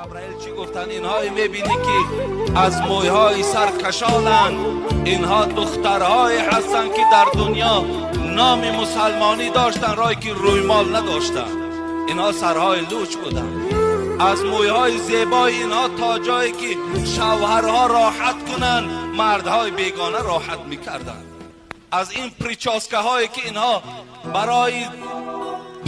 جبرائیل چی گفتن؟ اینهایی میبینی که از مویهای سر کشالن، اینها دخترهای هستن که در دنیا نام مسلمانی داشتن رای که رویمال نداشتن. اینها سرهای لوچ بودن. از مویهای زیبای اینها تا جایی که شوهرها راحت کنن مردهای بیگانه راحت میکردن. از این پریچاسکه هایی که اینها برای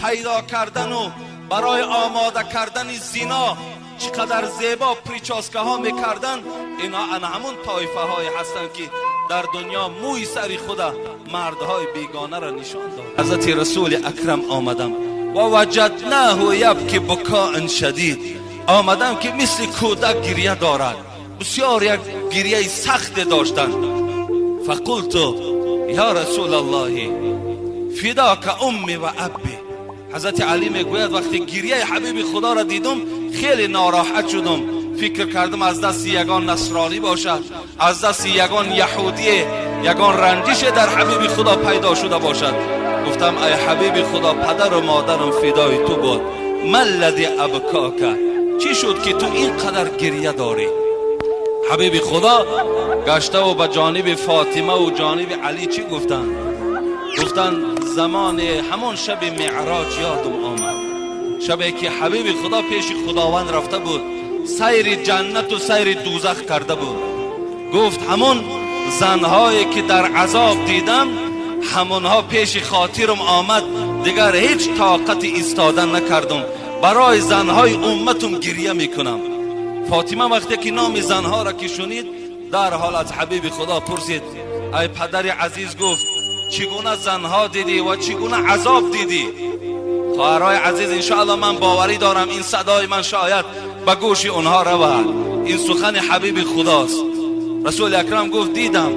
پیدا کردن و برای آماده کردن زنا چقدر زیبا پریچاسکه ها میکردن، اینا همون طایفه های هستن که در دنیا موی سری خدا مردهای بیگانه را نشان داد. حضرت رسول اکرم آمدم و وجدناه یبکی بکاء شدید، آمدم که مثل کودک گریه دارد، بسیار یک گریه سخت داشتن. فقلت یا رسول الله فداک امی و ابی. حضرت علی میگوید وقتی گریه حبیب خدا را دیدم خیلی ناراحت شدم، فکر کردم از دست یگان نصرانی باشد، از دست یگان یهودی یگان رنجش در حبیب خدا پیدا شده باشد. گفتم ای حبیب خدا پدر و مادرم فدای تو بود، ما الذی ابکاک، چی شد که تو اینقدر گریه داری؟ حبیب خدا گشته و به جانب فاطمه و جانب علی چی گفتن؟ گفتن زمان همون شب معراج یادم آمد، شبی که حبیب خدا پیش خداوند رفته بود، سیر جنت و سیر دوزخ کرده بود. گفت همون زنهایی که در عذاب دیدم همونها پیش خاطرم آمد، دیگر هیچ طاقت ایستادن نکردم، برای زنهای امتم گریه میکنم. فاطمه وقتی که نام زنها را که شنید در حال از حبیب خدا پرسید ای پدر عزیز، گفت چگونه زنها دیدی و چگونه عذاب دیدی؟ خواهرای عزیز انشاءالله من باوری دارم این صدای من شاید به گوش اونها رود، این سخن حبیب خداست. رسول اکرم گفت دیدم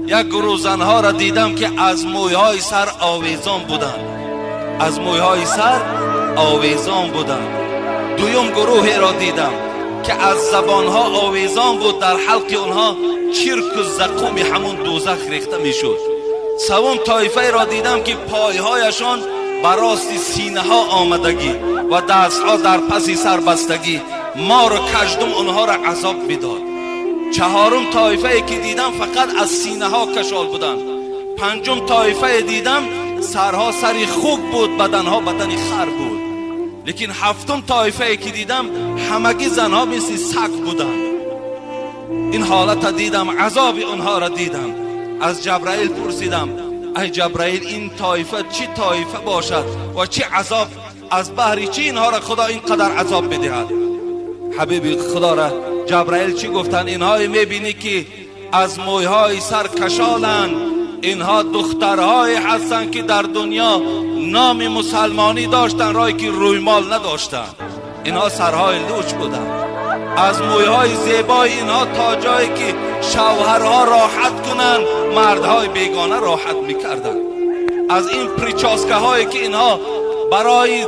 یک گروه زنها را دیدم که از مویهای سر آویزان بودند، از مویهای سر آویزان بودند. دویم گروهی را دیدم که از زبانها آویزان بود، در حلق اونها چرک و زقوم همون دوزخ ریخته میشد. سوم طایفه را دیدم که پایهایشان براستی سینه ها آمدگی و دستها در پسی سر بستگی، مار و کژدم اونها را عذاب میداد. چهارم طایفه که دیدم فقط از سینه ها کشال بودن. پنجم طایفه دیدم سرها سری خوب بود، بدنها بدنی خر بود. لیکن هفتم طایفه که دیدم همگی زنها مثل سگ بودن. این حالت دیدم، عذاب اونها را دیدم. از جبرائیل پرسیدم ای جبرائیل این طایفه چی طایفه باشد و چی عذاب، از بحری چی اینها را خدا اینقدر عذاب بدهد؟ حبیب خدا را جبرائیل چی گفتن؟ اینهایی میبینی که از مویهای سر کشالن، اینها دخترهایی هستن که در دنیا نام مسلمانی داشتن رای که رویمال نداشتن. اینها سرهای لوچ بودن. از مویهای زیبای اینها تا جایی که شوهرها راحت کنن مردهای بیگانه راحت میکردن. از این پریچاسکه هایی که اینها برای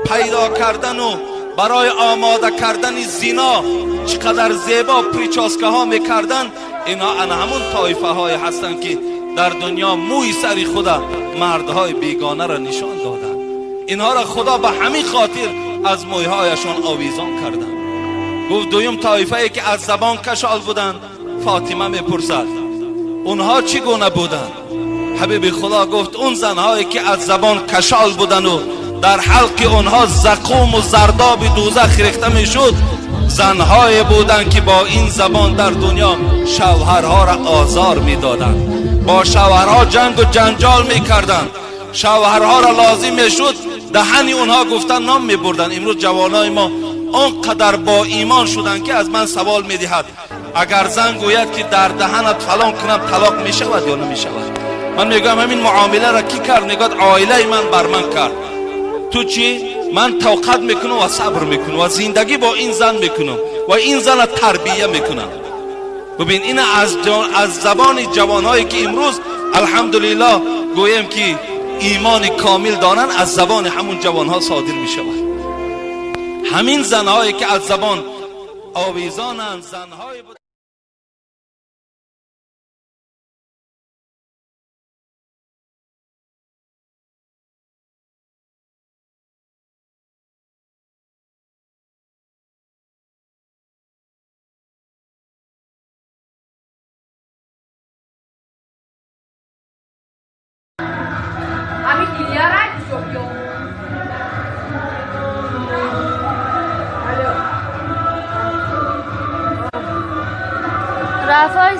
پیدا کردن و برای آماده کردن زنا چقدر زیبا پریچاسکه ها میکردن، اینها همون طایفه های هستن که در دنیا موی سری خدا مردهای بیگانه را نشان دادن. اینها را خدا به همین خاطر از مویهایشان آویزان کردن. گفت دویم طایفه ای که از زبان کشال بودن. فاطمه میپرسد اونها چگونه بودن؟ حبیب خدا گفت اون زنهایی که از زبان کشال بودن و در حلق اونها زقوم و زرداب دوزخ ریخته میشد، زنهای بودن که با این زبان در دنیا شوهرها را آزار میدادند، با شوهرها جنگ و جنجال میکردند، شوهرها را لازم میشد دهن اونها گفتن نام میبردن. امروز جوانای ما اونقدر با ایمان شدن که از من سوال میدهد اگر زن گوید که در دهنت فلان کنم طلاق میشود یا نمیشود؟ من میگم همین معامله را کی کرد؟ میگه عائله من بر من کرد. تو چی؟ من توقت میکنم و صبر میکنم و زندگی با این زن میکنم و این زن تربیه میکنم. ببین این از زبان جوانهایی که امروز الحمدلله گویم که ایمان کامل دارن، از زبان همون جوانها صادر میشود. همین زنهایی که از زبان آویزانند، زنهای وفای